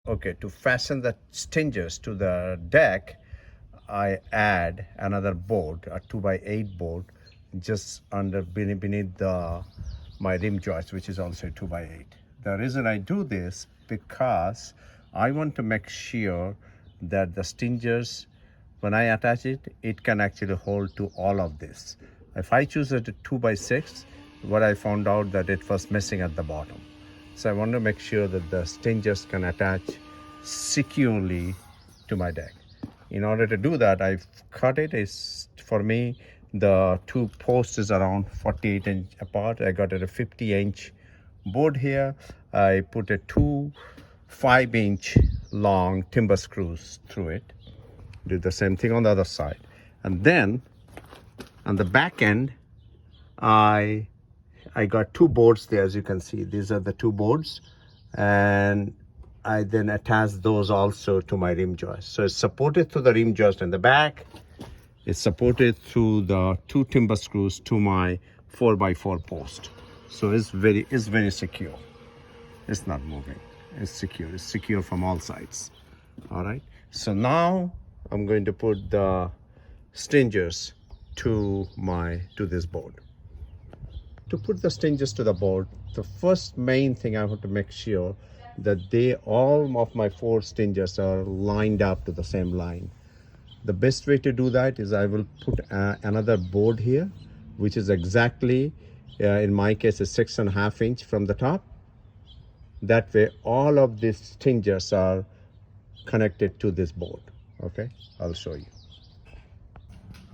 Okay, to fasten the stingers to the deck, I add another board, a 2x8 board, just beneath the my rim joist, which is also 2x8. The reason I do this because I want to make sure that the stingers, when I attach it, it can actually hold to all of this. If I choose a 2x6, what I found out that it was missing at the bottom. So I want to make sure that the stingers can attach securely to my deck. In order to do that, I've cut it. Is for me, the two posts is around 48 inch apart. I got a 50-inch board here. I put a two 5-inch long timber screws through it. Do the same thing on the other side, and then on the back end, I got two boards there. As you can see, these are the two boards, and I then attach those also to my rim joist. So it's supported through the rim joist in the back. It's supported through the two timber screws to my 4x4 post. So it's very secure. It's not moving. It's secure. It's secure from all sides. All right. So now I'm going to put the stingers to this board. To put the stingers to the board, the first main thing I want to make sure that all of my 4 stingers are lined up to the same line. The best way to do that is I will put another board here, which is exactly, in my case, a 6.5 inch from the top. That way, all of these stingers are connected to this board. Okay, I'll show you.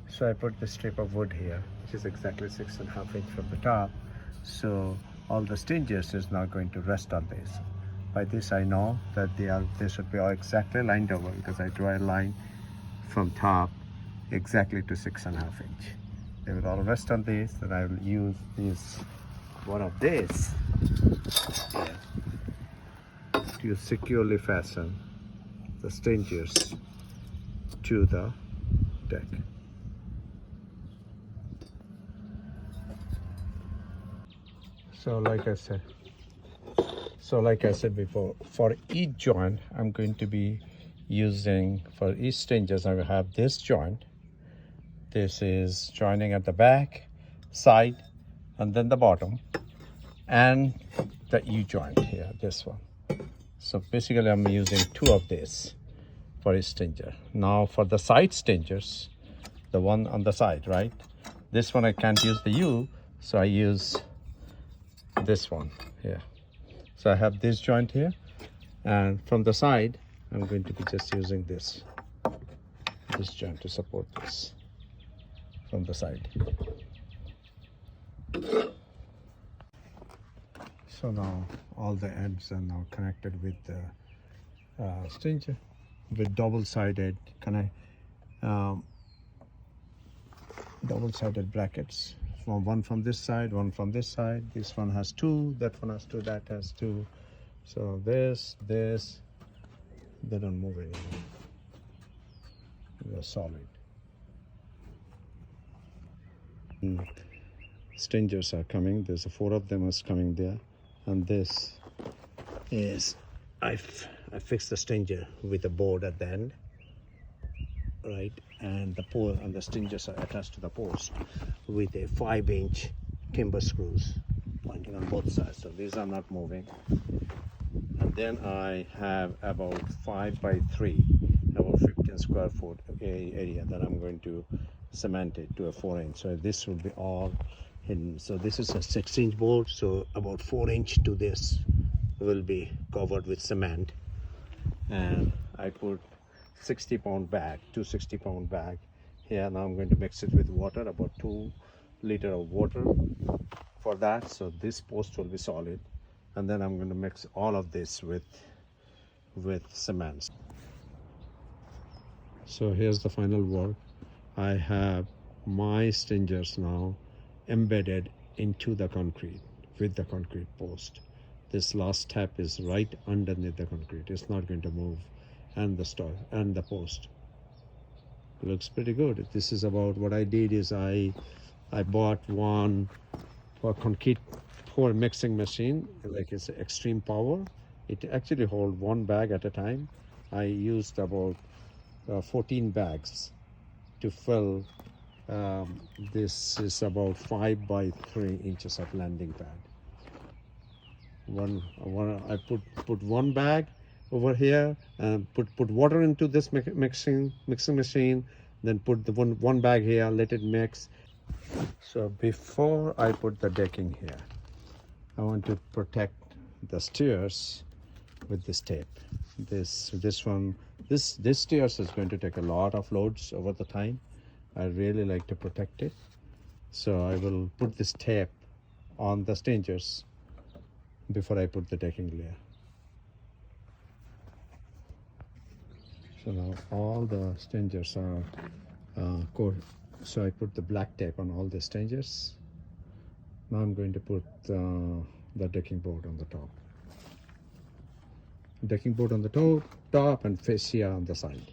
So I put this strip of wood here, which is exactly 6.5 inch from the top. So all the stingers is now going to rest on this. By this I know that they should be all exactly lined over, because I draw a line from top exactly to 6.5 inch. They will all rest on this, and I will use one of these to securely fasten the stingers to the deck. So like I said before, for each joint, I'm going to be using, for each stingers, I will have this joint. This is joining at the back, side, and then the bottom, and the U-joint here, this one. So basically I'm using 2 of these for each stinger. Now for the side stingers, the one on the side, right? This one I can't use the U, so I use this one here. So I have this joint here, and from the side I'm going to be just using this joint to support this from the side. So now all the ends are now connected with the stinger with double-sided double-sided brackets. One from this side, one from this side. This one has 2, that one has 2, that has 2. So this, they don't move anymore. They're solid. Stingers are coming. There's 4 of them is coming there, and this is I fixed the stinger with a board at the end, right? And the pole and the stingers are attached to the post with a 5-inch timber screws pointing on both sides. So these are not moving. And then I have about 5x3, about 15 square foot area that I'm going to cement it to a 4-inch. So this will be all hidden. So this is a 6-inch board. So about 4-inch to this will be covered with cement. And I put 60-pound bag, 260-pound bag here. Now I'm going to mix it with water, about 2 liters of water for that. So this post will be solid, and then I'm going to mix all of this with cement. So here's the final work. I have my stingers now embedded into the concrete with the concrete post. This last step is right underneath the concrete. It's not going to move, and the post looks pretty good. This is about what I did is I bought one for concrete pour mixing machine, like it's extreme power, It actually hold one bag at a time. I used about 14 bags to fill. This is about 5 by 3 inches of landing pad. One I put one bag over here and put water into this mixing machine, then put the one bag here, let it mix. So before I put the decking here, I want to protect the stairs with this tape. This stairs is going to take a lot of loads over the time. I really like to protect it, so I will put this tape on the stringers before I put the decking layer. So now all the stringers are coated. So I put the black tape on all the stringers. Now I'm going to put the decking board on the top. Decking board on the top and fascia on the side.